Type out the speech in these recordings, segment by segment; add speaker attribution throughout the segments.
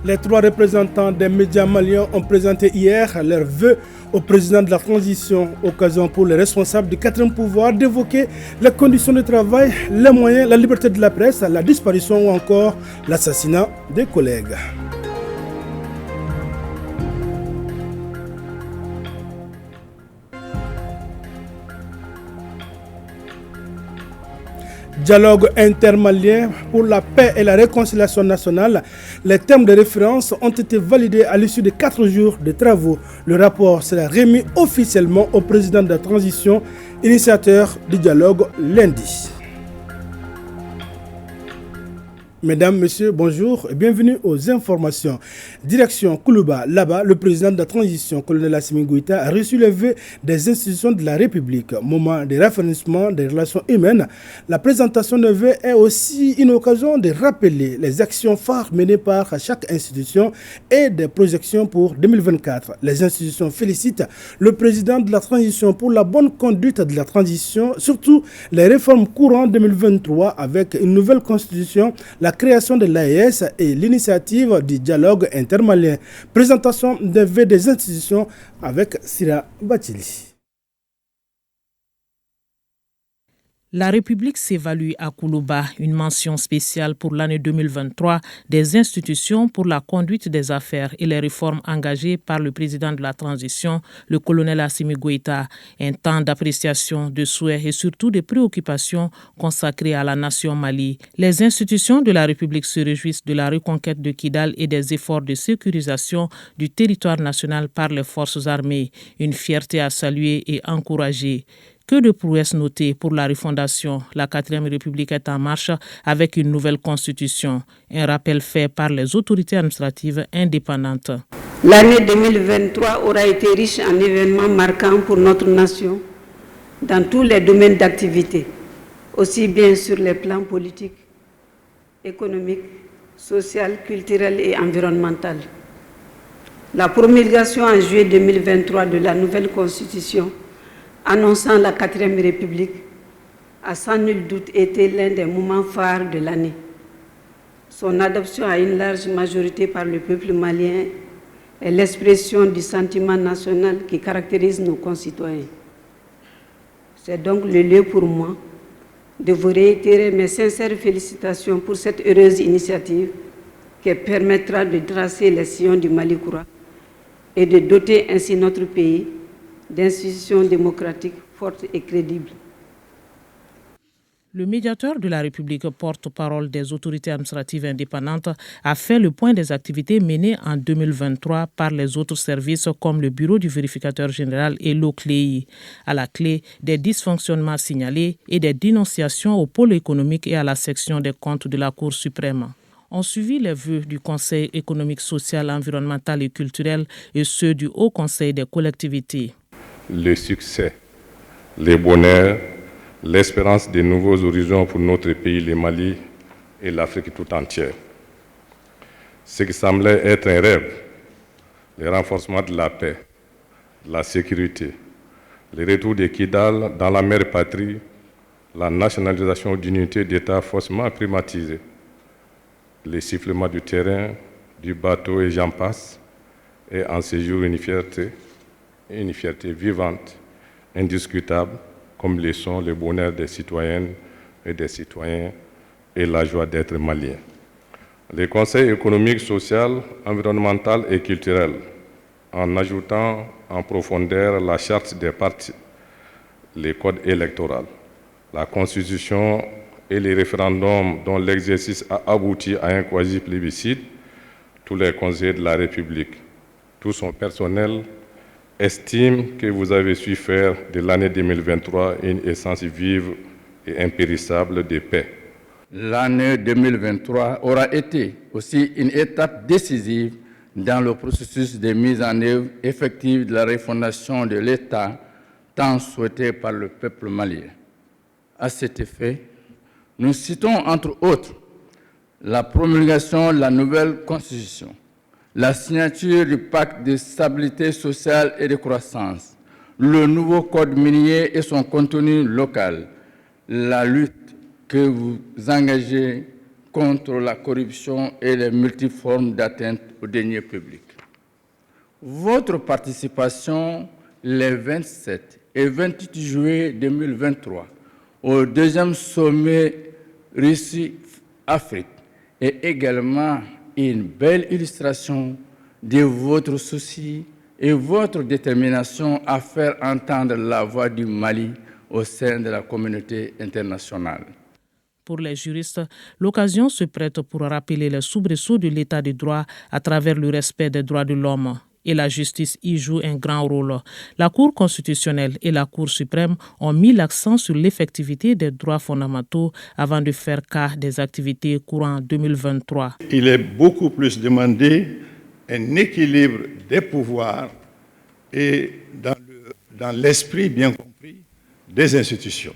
Speaker 1: Les 3 représentants des médias maliens ont présenté hier leurs vœux au président de la transition, occasion pour les responsables du 4e pouvoir d'évoquer les conditions de travail, les moyens, la liberté de la presse, la disparition ou encore l'assassinat des collègues. Dialogue intermalien pour la paix et la réconciliation nationale. Les termes de référence ont été validés à l'issue de 4 jours de travaux. Le rapport sera remis officiellement au président de la transition, initiateur du dialogue lundi. Mesdames, Messieurs, bonjour et bienvenue aux informations. Direction Koulouba, là-bas, le président de la transition, colonel Assimi Goïta, a reçu les vœux des institutions de la République. Moment de raffermissement des relations humaines, la présentation de vœux est aussi une occasion de rappeler les actions phares menées par chaque institution et des projections pour 2024. Les institutions félicitent le président de la transition pour la bonne conduite de la transition, surtout les réformes courantes 2023 avec une nouvelle constitution, la création de l'AES et l'initiative du dialogue intermalien. Présentation des vœux des institutions avec Sira Batili.
Speaker 2: La République s'évalue à Koulouba, une mention spéciale pour l'année 2023 des institutions pour la conduite des affaires et les réformes engagées par le président de la transition, le colonel Assimi Goïta. Un temps d'appréciation, de souhaits et surtout de préoccupations consacrées à la nation Mali. Les institutions de la République se réjouissent de la reconquête de Kidal et des efforts de sécurisation du territoire national par les forces armées. Une fierté à saluer et encourager. Que de prouesses notées pour la refondation. La 4e République est en marche avec une nouvelle constitution. Un rappel fait par les autorités administratives indépendantes.
Speaker 3: L'année 2023 aura été riche en événements marquants pour notre nation dans tous les domaines d'activité, aussi bien sur les plans politiques, économiques, social, culturel et environnemental. La promulgation en juillet 2023 de la nouvelle constitution annonçant la 4e République a sans nul doute été l'un des moments phares de l'année. Son adoption à une large majorité par le peuple malien est l'expression du sentiment national qui caractérise nos concitoyens. C'est donc le lieu pour moi de vous réitérer mes sincères félicitations pour cette heureuse initiative qui permettra de tracer les sillons du Mali courant et de doter ainsi notre pays d'institutions démocratiques fortes et crédibles.
Speaker 2: Le médiateur de la République, porte-parole des autorités administratives indépendantes, a fait le point des activités menées en 2023 par les autres services comme le bureau du vérificateur général et l'OCLEI. À la clé, des dysfonctionnements signalés et des dénonciations au pôle économique et à la section des comptes de la Cour suprême. On suivi les vœux du Conseil économique, social, environnemental et culturel et ceux du Haut Conseil des collectivités.
Speaker 4: Le succès, les bonheurs, l'espérance de nouveaux horizons pour notre pays, le Mali et l'Afrique tout entière. Ce qui semblait être un rêve, le renforcement de la paix, de la sécurité, le retour de Kidal dans la mère patrie, la nationalisation d'unités d'État faussement privatisées, le sifflement du terrain, du bateau et j'en passe, et en ce jour une fierté vivante, indiscutable, comme le sont le bonheur des citoyennes et des citoyens et la joie d'être malien. Le Conseil économique, social, environnemental et culturel, en ajoutant en profondeur la charte des partis, le code électoral, la Constitution et les référendums dont l'exercice a abouti à un quasi-plébiscite, tous les conseillers de la République, tout son personnel, estime que vous avez su faire de l'année 2023 une essence vive et impérissable de paix.
Speaker 5: L'année 2023 aura été aussi une étape décisive dans le processus de mise en œuvre effective de la refondation de l'État tant souhaitée par le peuple malien. À cet effet, nous citons entre autres la promulgation de la nouvelle Constitution, la signature du pacte de stabilité sociale et de croissance, le nouveau code minier et son contenu local, la lutte que vous engagez contre la corruption et les multiples formes d'atteinte aux deniers publics. Votre participation les 27 et 28 juillet 2023 au deuxième sommet Russie-Afrique est également une belle illustration de votre souci et votre détermination à faire entendre la voix du Mali au sein de la communauté internationale.
Speaker 2: Pour les juristes, l'occasion se prête pour rappeler les soubresauts de l'état de droit à travers le respect des droits de l'homme. Et la justice y joue un grand rôle. La Cour constitutionnelle et la Cour suprême ont mis l'accent sur l'effectivité des droits fondamentaux avant de faire cas des activités courant 2023.
Speaker 6: Il est beaucoup plus demandé un équilibre des pouvoirs et dans l'esprit bien compris des institutions.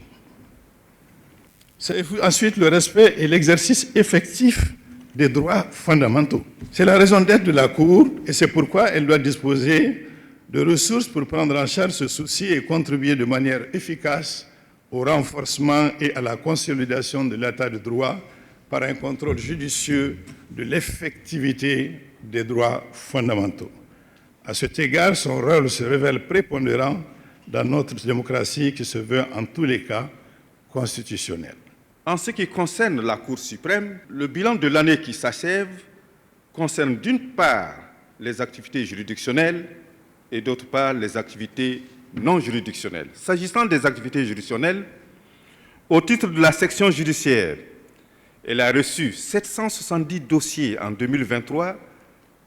Speaker 6: C'est ensuite le respect et l'exercice effectif des droits fondamentaux. C'est la raison d'être de la Cour et c'est pourquoi elle doit disposer de ressources pour prendre en charge ce souci et contribuer de manière efficace au renforcement et à la consolidation de l'état de droit par un contrôle judicieux de l'effectivité des droits fondamentaux. À cet égard, son rôle se révèle prépondérant dans notre démocratie qui se veut en tous les cas constitutionnelle.
Speaker 7: En ce qui concerne la Cour suprême, le bilan de l'année qui s'achève concerne d'une part les activités juridictionnelles et d'autre part les activités non juridictionnelles. S'agissant des activités juridictionnelles, au titre de la section judiciaire, elle a reçu 770 dossiers en 2023,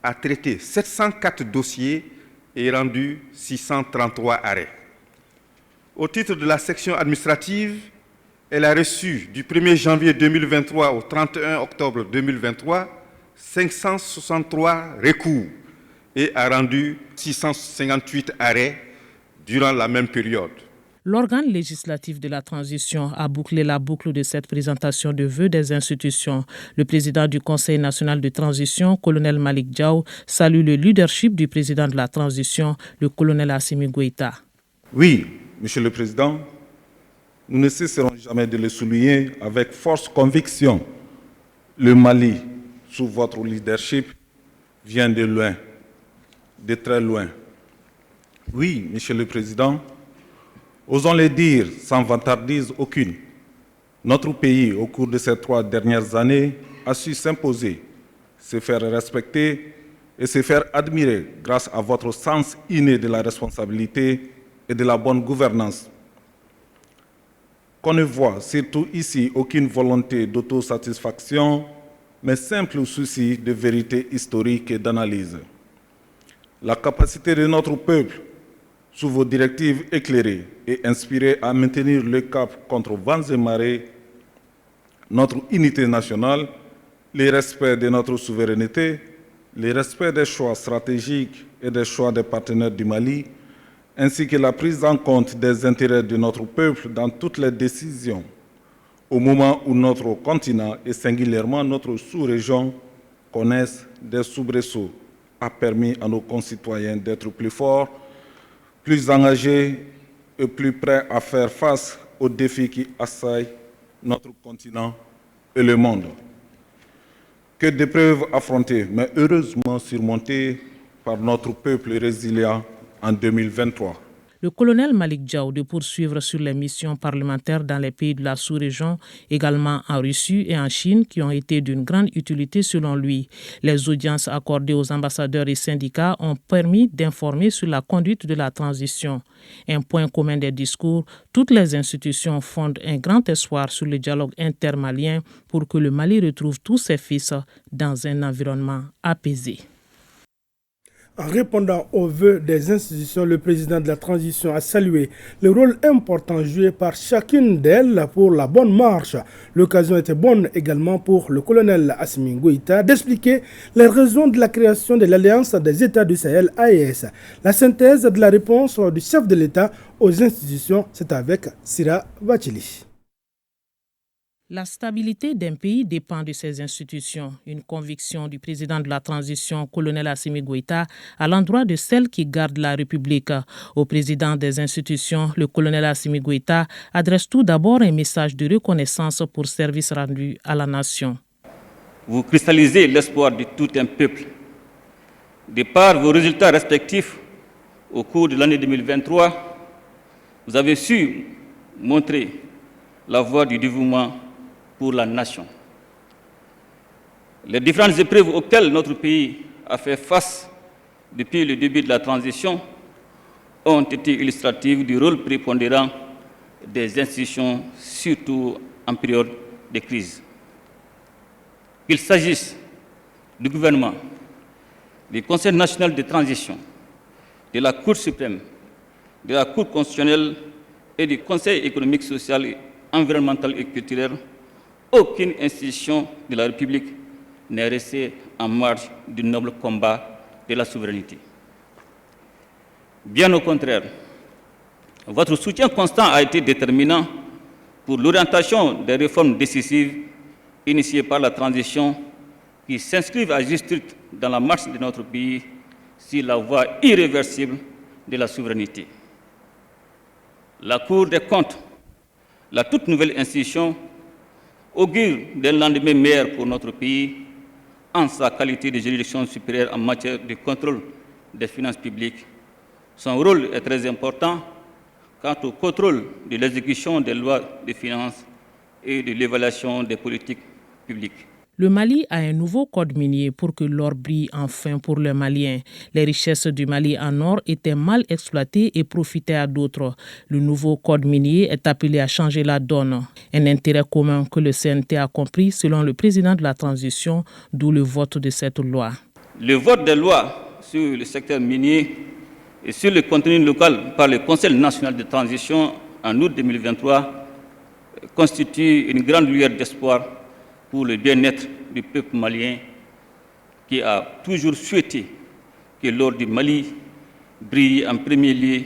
Speaker 7: a traité 704 dossiers et rendu 633 arrêts. Au titre de la section administrative, elle a reçu du 1er janvier 2023 au 31 octobre 2023 563 recours et a rendu 658 arrêts durant la même période.
Speaker 2: L'organe législatif de la transition a bouclé la boucle de cette présentation de vœux des institutions. Le président du Conseil national de transition, colonel Malick Diaw, salue le leadership du président de la transition, le colonel Assimi Goïta.
Speaker 8: Oui, Monsieur le Président, nous ne cesserons jamais de le souligner avec force conviction. Le Mali, sous votre leadership, vient de loin, de très loin. Oui, Monsieur le Président, osons le dire sans vantardise aucune, notre pays, au cours de ces 3 dernières années, a su s'imposer, se faire respecter et se faire admirer grâce à votre sens inné de la responsabilité et de la bonne gouvernance. Qu'on ne voit, surtout ici, aucune volonté d'autosatisfaction, mais simple souci de vérité historique et d'analyse. La capacité de notre peuple, sous vos directives éclairées et inspirées à maintenir le cap contre vents et marées, notre unité nationale, le respect de notre souveraineté, le respect des choix stratégiques et des choix des partenaires du Mali, ainsi que la prise en compte des intérêts de notre peuple dans toutes les décisions, au moment où notre continent et singulièrement notre sous-région connaissent des soubresauts, a permis à nos concitoyens d'être plus forts, plus engagés et plus prêts à faire face aux défis qui assaillent notre continent et le monde. Que d'épreuves affrontées, mais heureusement surmontées par notre peuple résilient en 2023.
Speaker 2: Le colonel Malick Diaw de poursuivre sur les missions parlementaires dans les pays de la sous-région, également en Russie et en Chine, qui ont été d'une grande utilité selon lui. Les audiences accordées aux ambassadeurs et syndicats ont permis d'informer sur la conduite de la transition. Un point commun des discours, toutes les institutions fondent un grand espoir sur le dialogue intermalien pour que le Mali retrouve tous ses fils dans un environnement apaisé.
Speaker 1: En répondant aux vœux des institutions, le président de la transition a salué le rôle important joué par chacune d'elles pour la bonne marche. L'occasion était bonne également pour le colonel Assimi Goïta d'expliquer les raisons de la création de l'Alliance des États du Sahel AES. La synthèse de la réponse du chef de l'État aux institutions, c'est avec Sira Bachili.
Speaker 2: La stabilité d'un pays dépend de ses institutions. Une conviction du président de la transition, colonel Assimi Goïta, à l'endroit de celles qui gardent la République. Au président des institutions, le colonel Assimi Goïta adresse tout d'abord un message de reconnaissance pour service rendu à la nation.
Speaker 9: vous cristallisez l'espoir de tout un peuple. De par vos résultats respectifs au cours de l'année 2023, vous avez su montrer la voie du dévouement pour la nation. Les différentes épreuves auxquelles notre pays a fait face depuis le début de la transition ont été illustratives du rôle prépondérant des institutions, surtout en période de crise. Qu'il s'agisse du gouvernement, du Conseil national de transition, de la Cour suprême, de la Cour constitutionnelle et du Conseil économique, social, environnemental et culturel, aucune institution de la République n'est restée en marge du noble combat de la souveraineté. Bien au contraire, votre soutien constant a été déterminant pour l'orientation des réformes décisives initiées par la transition qui s'inscrivent à juste titre dans la marche de notre pays sur la voie irréversible de la souveraineté. La Cour des comptes, la toute nouvelle institution, augure d'un lendemain meilleur pour notre pays en sa qualité de juridiction supérieure en matière de contrôle des finances publiques. Son rôle est très important quant au contrôle de l'exécution des lois de finances et de l'évaluation des politiques publiques.
Speaker 2: Le Mali a un nouveau code minier pour que l'or brille enfin pour les Maliens. Les richesses du Mali en or étaient mal exploitées et profitaient à d'autres. Le nouveau code minier est appelé à changer la donne. Un intérêt commun que le CNT a compris selon le président de la transition, d'où le vote de cette loi.
Speaker 9: Le vote des lois sur le secteur minier et sur le contenu local par le Conseil national de transition en août 2023 constitue une grande lueur d'espoir pour le bien-être du peuple malien qui a toujours souhaité que l'or du Mali brille en premier lieu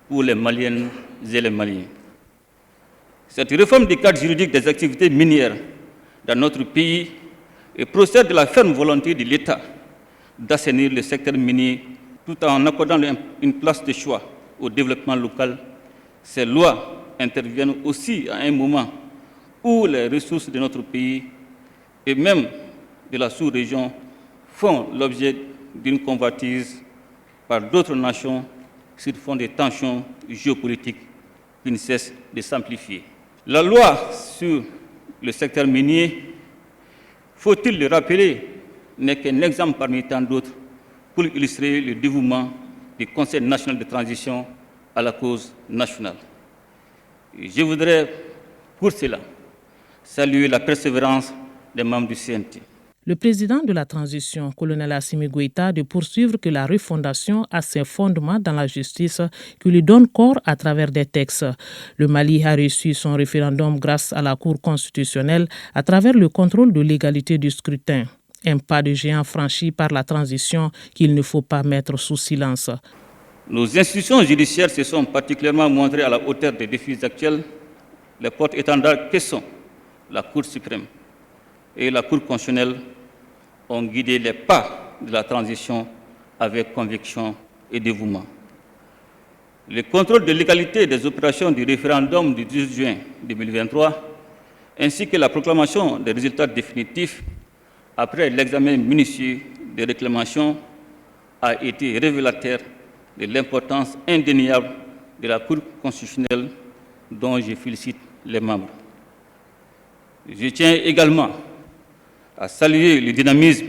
Speaker 9: pour les Maliennes et les Maliens. Cette réforme du cadre juridique des activités minières dans notre pays procède de la ferme volonté de l'État d'assainir le secteur minier tout en accordant une place de choix au développement local. Ces lois interviennent aussi à un moment où les ressources de notre pays et même de la sous-région font l'objet d'une convoitise par d'autres nations sur fond de tensions géopolitiques qui ne cessent de s'amplifier. La loi sur le secteur minier, faut-il le rappeler, n'est qu'un exemple parmi tant d'autres pour illustrer le dévouement du Conseil national de transition à la cause nationale. Et je voudrais, pour cela, saluer la persévérance des membres du CNT.
Speaker 2: Le président de la transition, colonel Assimi Goïta, de poursuivre que la refondation a ses fondements dans la justice qui lui donne corps à travers des textes. Le Mali a reçu son référendum grâce à la Cour constitutionnelle à travers le contrôle de l'égalité du scrutin. Un pas de géant franchi par la transition qu'il ne faut pas mettre sous silence.
Speaker 9: Nos institutions judiciaires se sont particulièrement montrées à la hauteur des défis actuels, les porte-étendards que sont la Cour suprême et la Cour constitutionnelle ont guidé les pas de la transition avec conviction et dévouement. Le contrôle de légalité des opérations du référendum du 10 juin 2023, ainsi que la proclamation des résultats définitifs après l'examen minutieux des réclamations, a été révélateur de l'importance indéniable de la Cour constitutionnelle dont je félicite les membres. Je tiens également à saluer le dynamisme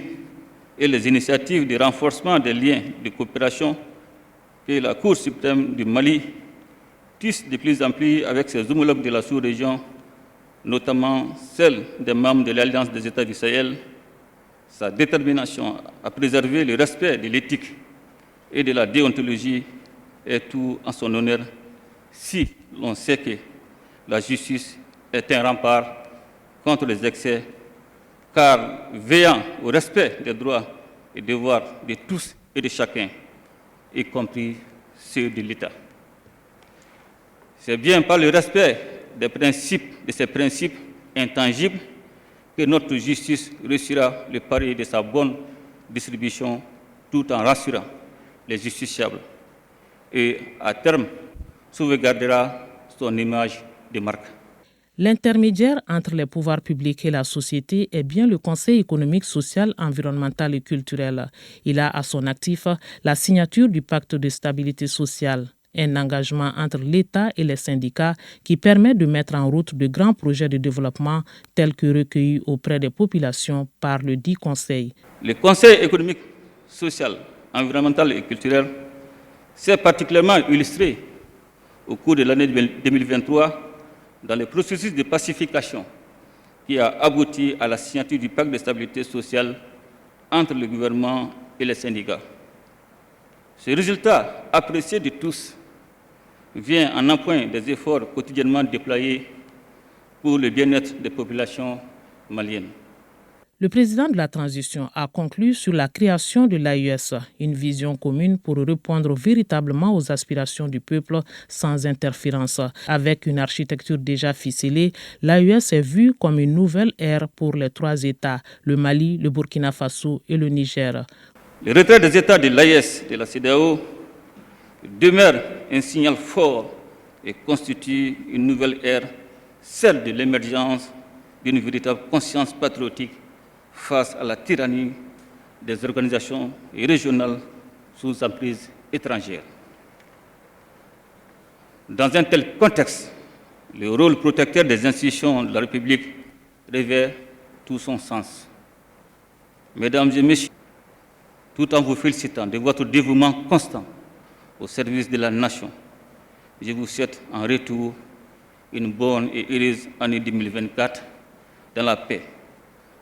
Speaker 9: et les initiatives de renforcement des liens de coopération que la Cour suprême du Mali tisse de plus en plus avec ses homologues de la sous-région, notamment celle des membres de l'Alliance des États du Sahel. Sa détermination à préserver le respect de l'éthique et de la déontologie est tout en son honneur si l'on sait que la justice est un rempart contre les excès, car veillant au respect des droits et devoirs de tous et de chacun, y compris ceux de l'État. C'est bien par le respect de ces principes intangibles que notre justice réussira le pari de sa bonne distribution tout en rassurant les justiciables et, à terme, sauvegardera son image de marque.
Speaker 2: L'intermédiaire entre les pouvoirs publics et la société est bien le Conseil économique, social, environnemental et culturel. Il a à son actif la signature du pacte de stabilité sociale, un engagement entre l'État et les syndicats qui permet de mettre en route de grands projets de développement tels que recueillis auprès des populations par le dit Conseil.
Speaker 9: Le Conseil économique, social, environnemental et culturel s'est particulièrement illustré au cours de l'année 2023 dans le processus de pacification qui a abouti à la signature du pacte de stabilité sociale entre le gouvernement et les syndicats. Ce résultat, apprécié de tous, vient en appoint des efforts quotidiennement déployés pour le bien-être des populations maliennes.
Speaker 2: Le président de la transition a conclu sur la création de l'AES, une vision commune pour répondre véritablement aux aspirations du peuple sans interférence. Avec une architecture déjà ficelée, l'AES est vue comme une nouvelle ère pour les 3 États, le Mali, le Burkina Faso et le Niger.
Speaker 9: Le retrait des États de l'AES de la CEDEAO demeure un signal fort et constitue une nouvelle ère, celle de l'émergence d'une véritable conscience patriotique face à la tyrannie des organisations régionales sous emprise étrangère. Dans un tel contexte, le rôle protecteur des institutions de la République revêt tout son sens. Mesdames et messieurs, tout en vous félicitant de votre dévouement constant au service de la nation, je vous souhaite en retour une bonne et heureuse année 2024 dans la paix,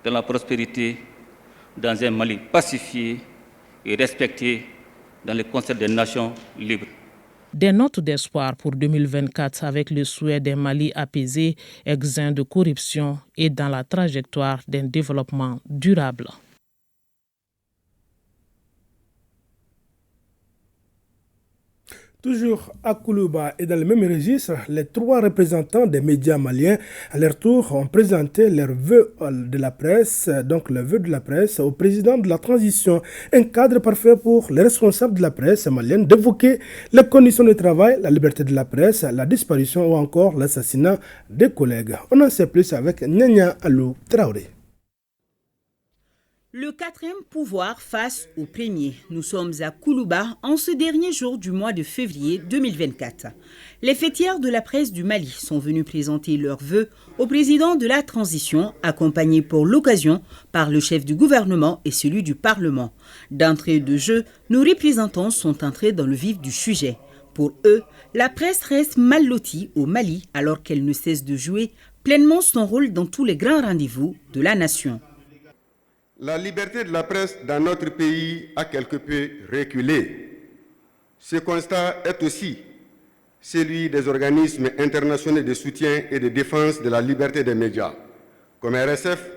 Speaker 9: dans la prospérité, dans un Mali pacifié et respecté dans le concert des nations libres.
Speaker 2: Des notes d'espoir pour 2024 avec le souhait d'un Mali apaisé, exempt de corruption et dans la trajectoire d'un développement durable.
Speaker 1: Toujours à Koulouba et dans le même registre, les 3 représentants des médias maliens, à leur tour, ont présenté leurs vœux de la presse, au président de la transition. Un cadre parfait pour les responsables de la presse malienne d'évoquer les conditions de travail, la liberté de la presse, la disparition ou encore l'assassinat des collègues. On en sait plus avec Nyanya Alou Traoré.
Speaker 10: Le 4e pouvoir face au premier. Nous sommes à Koulouba en ce dernier jour du mois de février 2024. Les fêtières de la presse du Mali sont venus présenter leurs vœux au président de la transition, accompagné pour l'occasion par le chef du gouvernement et celui du Parlement. D'entrée de jeu, nos représentants sont entrés dans le vif du sujet. Pour eux, la presse reste mal lotie au Mali alors qu'elle ne cesse de jouer pleinement son rôle dans tous les grands rendez-vous de la nation.
Speaker 11: La liberté de la presse dans notre pays a quelque peu reculé. Ce constat est aussi celui des organismes internationaux de soutien et de défense de la liberté des médias, comme RSF,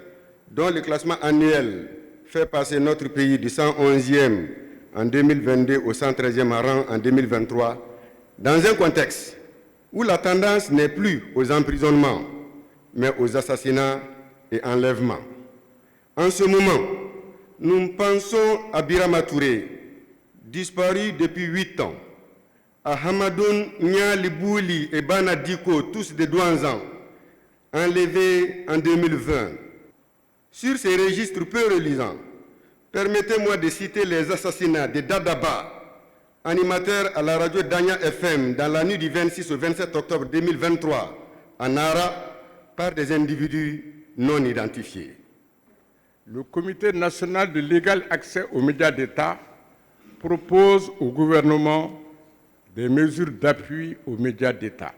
Speaker 11: dont le classement annuel fait passer notre pays du 111e en 2022 au 113e rang en 2023, dans un contexte où la tendance n'est plus aux emprisonnements, mais aux assassinats et enlèvements. En ce moment, nous pensons à Birama Touré, disparu depuis 8 ans, à Hamadoun Nyalibouli et Bana Diko, tous de Douanzan, enlevés en 2020. Sur ces registres peu reluisants, permettez-moi de citer les assassinats de Dadaba, animateur à la radio Danya FM dans la nuit du 26 au 27 octobre 2023, à Nara, par des individus non identifiés.
Speaker 12: Le Comité national de l'égal accès aux médias d'État propose au gouvernement des mesures d'appui aux médias d'État,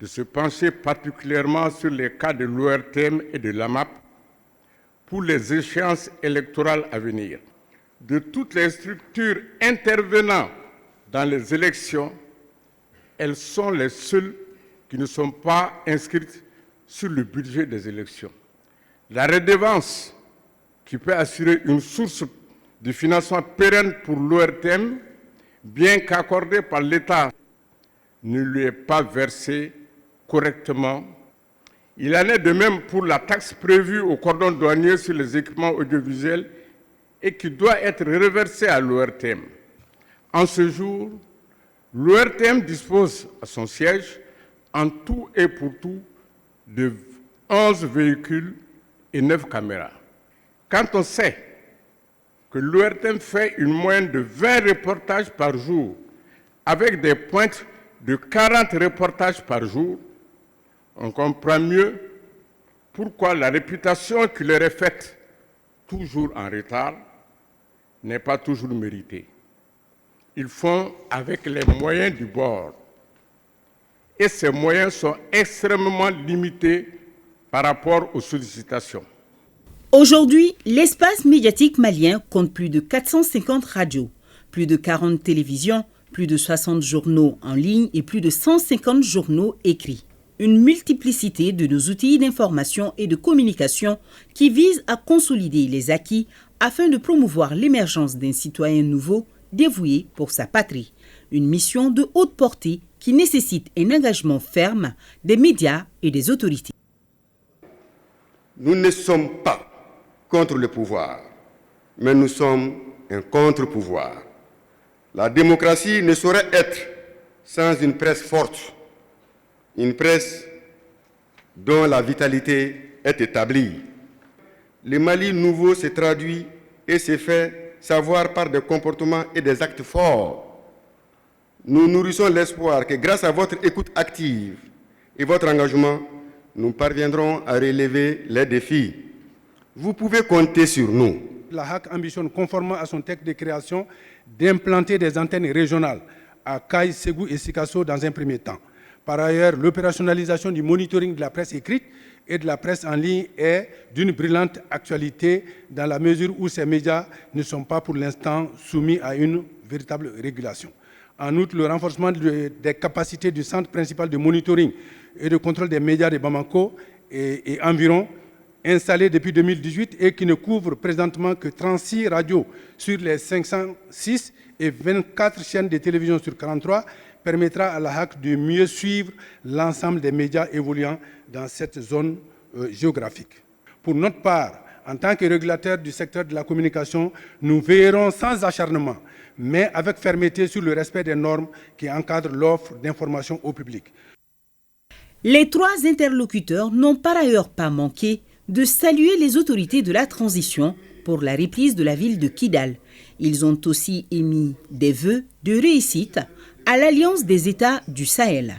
Speaker 12: de se pencher particulièrement sur les cas de l'ORTM et de l'AMAP pour les échéances électorales à venir. De toutes les structures intervenant dans les élections, elles sont les seules qui ne sont pas inscrites sur le budget des élections. La redevance qui peut assurer une source de financement pérenne pour l'ORTM, bien qu'accordée par l'État, ne lui est pas versée correctement. Il en est de même pour la taxe prévue au cordon douanier sur les équipements audiovisuels et qui doit être reversée à l'ORTM. En ce jour, l'ORTM dispose à son siège, en tout et pour tout, de 11 véhicules et 9 caméras. Quand on sait que l'ORTM fait une moyenne de 20 reportages par jour, avec des pointes de 40 reportages par jour, on comprend mieux pourquoi la réputation qui leur est faite toujours en retard n'est pas toujours méritée. Ils font avec les moyens du bord. Et ces moyens sont extrêmement limités par rapport aux sollicitations.
Speaker 10: Aujourd'hui, l'espace médiatique malien compte plus de 450 radios, plus de 40 télévisions, plus de 60 journaux en ligne et plus de 150 journaux écrits. Une multiplicité de nos outils d'information et de communication qui visent à consolider les acquis afin de promouvoir l'émergence d'un citoyen nouveau dévoué pour sa patrie. Une mission de haute portée qui nécessite un engagement ferme des médias et des autorités.
Speaker 11: Nous ne sommes pas contre le pouvoir, mais nous sommes un contre-pouvoir. La démocratie ne saurait être sans une presse forte, une presse dont la vitalité est établie. Le Mali nouveau se traduit et se fait savoir par des comportements et des actes forts. Nous nourrissons l'espoir que grâce à votre écoute active et votre engagement, nous parviendrons à relever les défis. Vous pouvez compter sur nous.
Speaker 1: La HAC ambitionne, conformément à son texte de création, d'implanter des antennes régionales à Kayes, Ségou et Sikasso dans un premier temps. Par ailleurs, l'opérationnalisation du monitoring de la presse écrite et de la presse en ligne est d'une brillante actualité dans la mesure où ces médias ne sont pas pour l'instant soumis à une véritable régulation. En outre, le renforcement des capacités du centre principal de monitoring et de contrôle des médias de Bamako et environ, installé depuis 2018 et qui ne couvre présentement que 36 radios sur les 506 et 24 chaînes de télévision sur 43, permettra à la HAC de mieux suivre l'ensemble des médias évoluant dans cette zone géographique. Pour notre part, en tant que régulateur du secteur de la communication, nous veillerons sans acharnement, mais avec fermeté sur le respect des normes qui encadrent l'offre d'information au public.
Speaker 10: Les trois interlocuteurs n'ont par ailleurs pas manqué de saluer les autorités de la transition pour la reprise de la ville de Kidal. Ils ont aussi émis des vœux de réussite à l'Alliance des États du Sahel.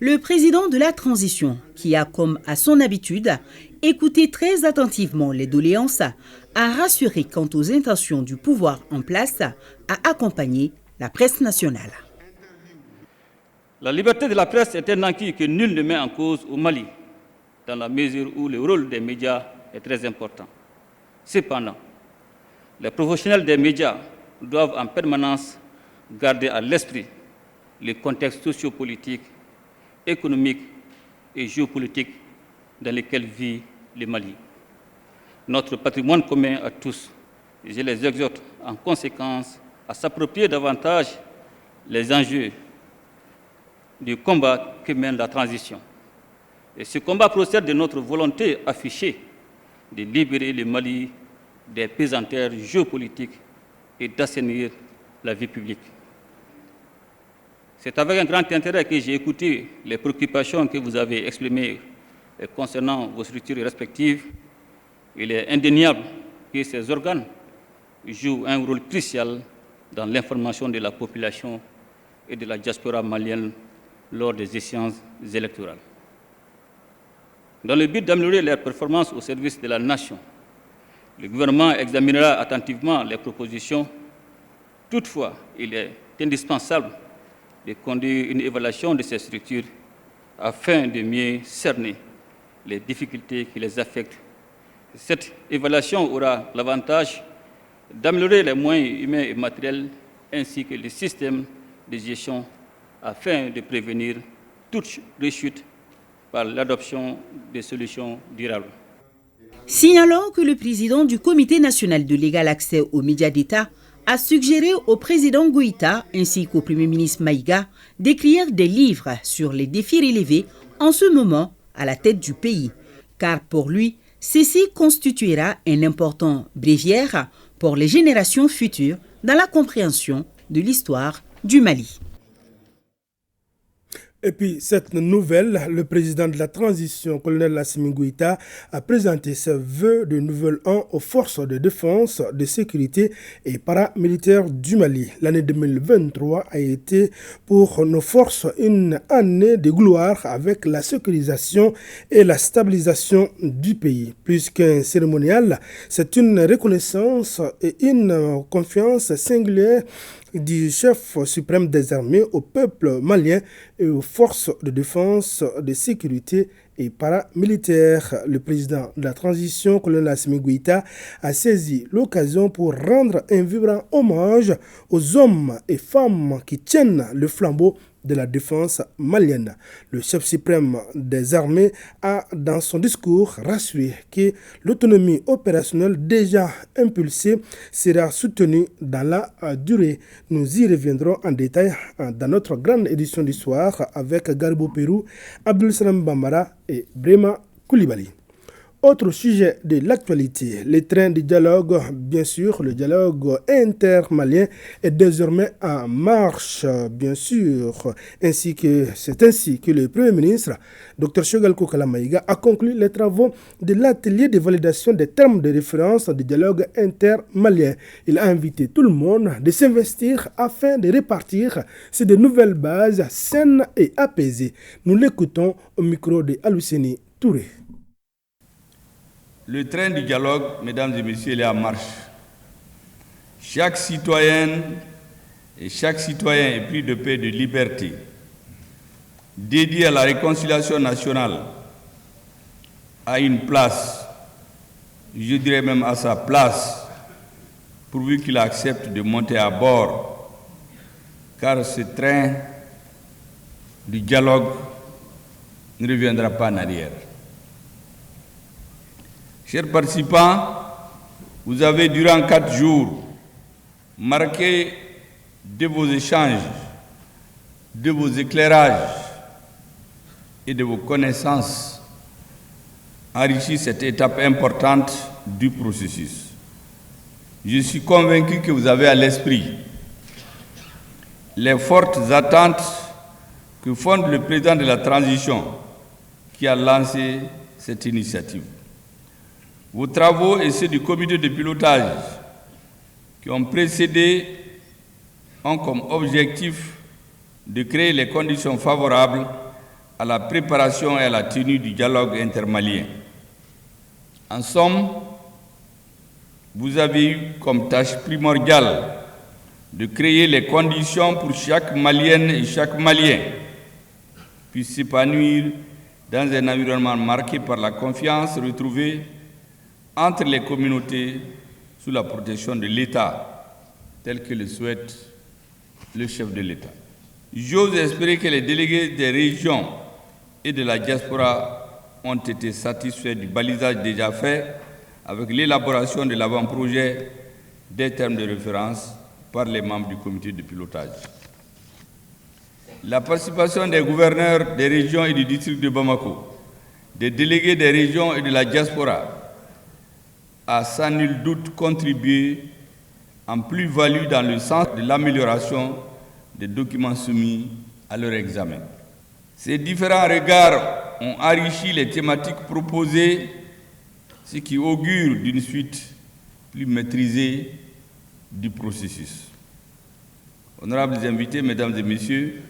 Speaker 10: Le président de la transition, qui a comme à son habitude écouté très attentivement les doléances, a rassuré quant aux intentions du pouvoir en place à accompagner la presse nationale.
Speaker 9: La liberté de la presse est un acquis que nul ne met en cause au Mali, dans la mesure où le rôle des médias est très important. Cependant, les professionnels des médias doivent en permanence garder à l'esprit le contexte sociopolitique, économique et géopolitique dans lequel vit le Mali. Notre patrimoine commun à tous, je les exhorte en conséquence à s'approprier davantage les enjeux du combat que mène la transition. Et ce combat procède de notre volonté affichée de libérer le Mali des pesanteurs géopolitiques et d'assainir la vie publique. C'est avec un grand intérêt que j'ai écouté les préoccupations que vous avez exprimées concernant vos structures respectives. Il est indéniable que ces organes jouent un rôle crucial dans l'information de la population et de la diaspora malienne lors des échéances électorales. Dans le but d'améliorer leur performance au service de la nation, le gouvernement examinera attentivement les propositions. Toutefois, il est indispensable de conduire une évaluation de ces structures afin de mieux cerner les difficultés qui les affectent. Cette évaluation aura l'avantage d'améliorer les moyens humains et matériels ainsi que le système de gestion afin de prévenir toute rechute par l'adoption des solutions durables.
Speaker 10: Signalons que le président du Comité national de l'égal accès aux médias d'État a suggéré au président Goïta ainsi qu'au Premier ministre Maïga d'écrire des livres sur les défis relevés en ce moment à la tête du pays, car pour lui, ceci constituera un important bréviaire pour les générations futures dans la compréhension de l'histoire du Mali.
Speaker 1: Et puis, cette nouvelle, le président de la transition, colonel Assimi Goïta, a présenté ses vœux de nouvel an aux forces de défense, de sécurité et paramilitaires du Mali. L'année 2023 a été pour nos forces une année de gloire avec la sécurisation et la stabilisation du pays. Plus qu'un cérémonial, c'est une reconnaissance et une confiance singulière du chef suprême des armées au peuple malien et aux forces de défense, de sécurité et paramilitaires. Le président de la transition, colonel Assimi Goïta, a saisi l'occasion pour rendre un vibrant hommage aux hommes et femmes qui tiennent le flambeau de la défense malienne. Le chef suprême des armées a, dans son discours, rassuré que l'autonomie opérationnelle déjà impulsée sera soutenue dans la durée. Nous y reviendrons en détail dans notre grande édition du soir avec Garbo Pérou, Abdul Salam Bambara et Brema Koulibaly. Autre sujet de l'actualité, les trains de dialogue, bien sûr, le dialogue intermalien est désormais en marche, bien sûr. C'est ainsi que le Premier ministre, Dr Choguel Kokala Maïga, a conclu les travaux de l'atelier de validation des termes de référence du dialogue intermalien. Il a invité tout le monde de s'investir afin de répartir sur de nouvelles bases saines et apaisées. Nous l'écoutons au micro de Aluseni Touré.
Speaker 13: Le train du dialogue, mesdames et messieurs, il est en marche. Chaque citoyenne et chaque citoyen épris de paix et de liberté, dédié à la réconciliation nationale, a une place, je dirais même à sa place, pourvu qu'il accepte de monter à bord, car ce train du dialogue ne reviendra pas en arrière. Chers participants, vous avez durant 4 jours marqué de vos échanges, de vos éclairages et de vos connaissances enrichi cette étape importante du processus. Je suis convaincu que vous avez à l'esprit les fortes attentes que fonde le président de la transition qui a lancé cette initiative. Vos travaux et ceux du comité de pilotage qui ont précédé ont comme objectif de créer les conditions favorables à la préparation et à la tenue du dialogue intermalien. En somme, vous avez eu comme tâche primordiale de créer les conditions pour chaque Malienne et chaque Malien puisse s'épanouir dans un environnement marqué par la confiance retrouvée entre les communautés sous la protection de l'État, tel que le souhaite le chef de l'État. J'ose espérer que les délégués des régions et de la diaspora ont été satisfaits du balisage déjà fait avec l'élaboration de l'avant-projet des termes de référence par les membres du comité de pilotage. La participation des gouverneurs des régions et du district de Bamako, des délégués des régions et de la diaspora, a sans nul doute contribué en plus-value dans le sens de l'amélioration des documents soumis à leur examen. Ces différents regards ont enrichi les thématiques proposées, ce qui augure d'une suite plus maîtrisée du processus. Honorables invités, mesdames et messieurs,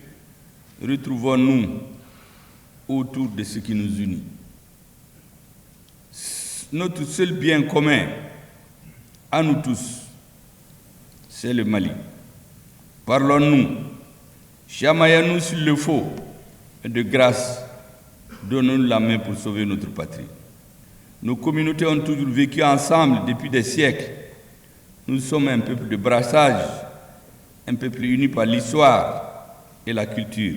Speaker 13: retrouvons-nous autour de ce qui nous unit. Notre seul bien commun, à nous tous, c'est le Mali. Parlons-nous, chamaillons-nous s'il le faut, et de grâce, donnons-nous la main pour sauver notre patrie. Nos communautés ont toujours vécu ensemble depuis des siècles. Nous sommes un peuple de brassage, un peuple uni par l'histoire et la culture.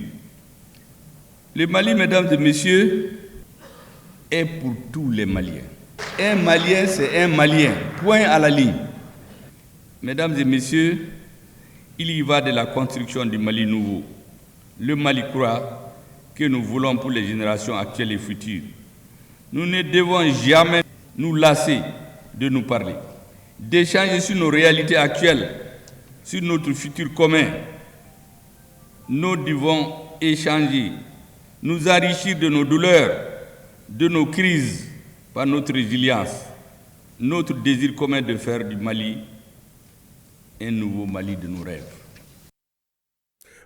Speaker 13: Le Mali, mesdames et messieurs, est pour tous les Maliens. Un Malien, c'est un Malien, point à la ligne. Mesdames et messieurs, il y va de la construction du Mali nouveau. Le Mali croit que nous voulons pour les générations actuelles et futures. Nous ne devons jamais nous lasser de nous parler, d'échanger sur nos réalités actuelles, sur notre futur commun. Nous devons échanger, nous enrichir de nos douleurs, de nos crises, par notre résilience, notre désir commun de faire du Mali un nouveau Mali de nos rêves.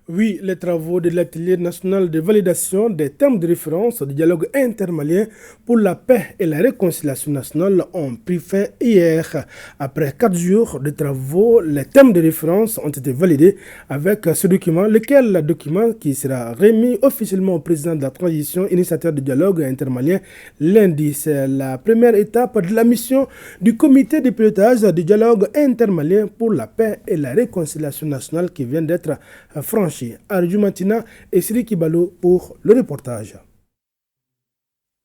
Speaker 1: Oui, les travaux de l'atelier national de validation des termes de référence du dialogue intermalien pour la paix et la réconciliation nationale ont pris fin hier. Après 4 jours de travaux, les termes de référence ont été validés avec ce document, le document qui sera remis officiellement au président de la transition, initiateur du dialogue intermalien lundi. C'est la première étape de la mission du comité de pilotage du dialogue intermalien pour la paix et la réconciliation nationale qui vient d'être franchie. Arju Matina et Siri Kibalo pour le reportage.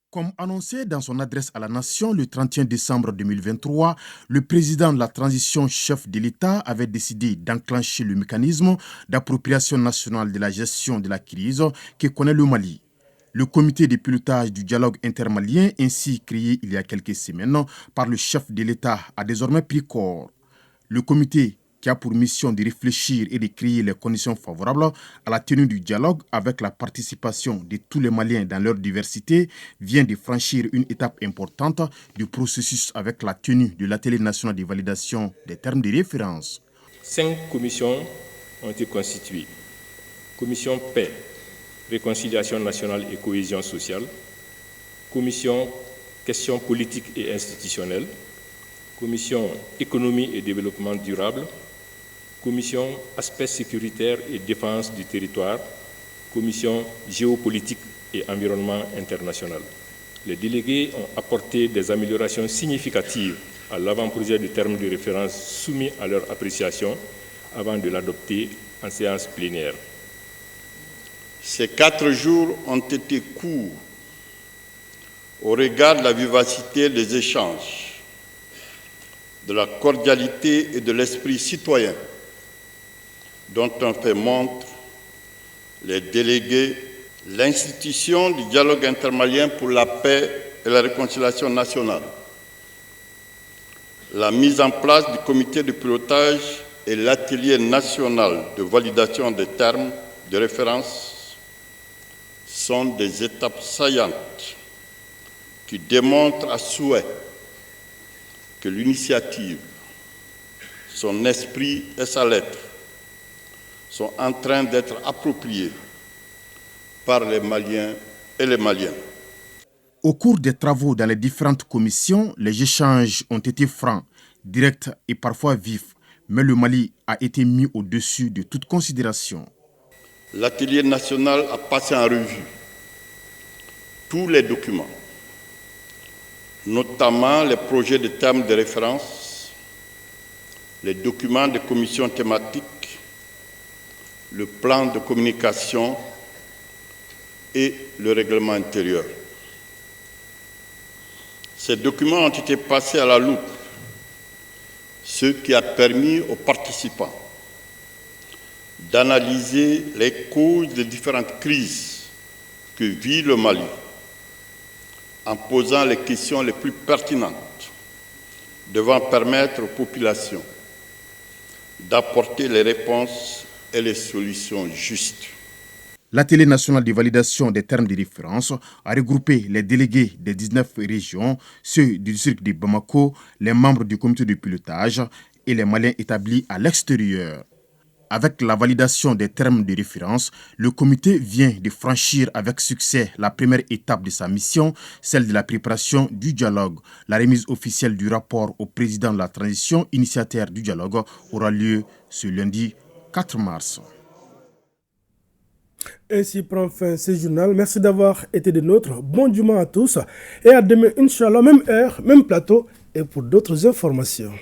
Speaker 14: Comme annoncé dans son adresse à la nation le 31 décembre 2023, le président de la transition chef de l'État avait décidé d'enclencher le mécanisme d'appropriation nationale de la gestion de la crise que connaît le Mali. Le comité de pilotage du dialogue intermalien, ainsi créé il y a quelques semaines par le chef de l'État, a désormais pris corps. Le comité qui a pour mission de réfléchir et de créer les conditions favorables à la tenue du dialogue avec la participation de tous les Maliens dans leur diversité, vient de franchir une étape importante du processus avec la tenue de l'atelier national de validation des termes de référence.
Speaker 15: 5 commissions ont été constituées. Commission paix, réconciliation nationale et cohésion sociale, commission questions politiques et institutionnelles, commission économie et développement durable, commission aspects sécuritaires et défense du territoire, commission géopolitique et environnement international. Les délégués ont apporté des améliorations significatives à l'avant-projet du terme de référence soumis à leur appréciation avant de l'adopter en séance plénière.
Speaker 6: Ces 4 jours ont été courts au regard de la vivacité des échanges, de la cordialité et de l'esprit citoyen dont ont fait montre les délégués, l'institution du dialogue intermalien pour la paix et la réconciliation nationale, la mise en place du comité de pilotage et l'atelier national de validation des termes de référence sont des étapes saillantes qui démontrent à souhait que l'initiative, son esprit et sa lettre sont en train d'être appropriés par les Maliens et les Maliennes.
Speaker 14: Au cours des travaux dans les différentes commissions, les échanges ont été francs, directs et parfois vifs, mais le Mali a été mis au-dessus de toute considération.
Speaker 6: L'atelier national a passé en revue tous les documents, notamment les projets de termes de référence, les documents de commissions thématiques, le plan de communication et le règlement intérieur. Ces documents ont été passés à la loupe, ce qui a permis aux participants d'analyser les causes des différentes crises que vit le Mali, en posant les questions les plus pertinentes, devant permettre aux populations d'apporter les réponses et les solutions justes.
Speaker 14: L'atelier national de validation des termes de référence a regroupé les délégués des 19 régions, ceux du district de Bamako, les membres du comité de pilotage et les Maliens établis à l'extérieur. Avec la validation des termes de référence, le comité vient de franchir avec succès la première étape de sa mission, celle de la préparation du dialogue. La remise officielle du rapport au président de la transition, initiateur du dialogue, aura lieu ce lundi 4 mars.
Speaker 1: Ainsi prend fin ce journal. Merci d'avoir été des nôtres. Bon dimanche à tous et à demain, Inch'Allah, même heure, même plateau et pour d'autres informations.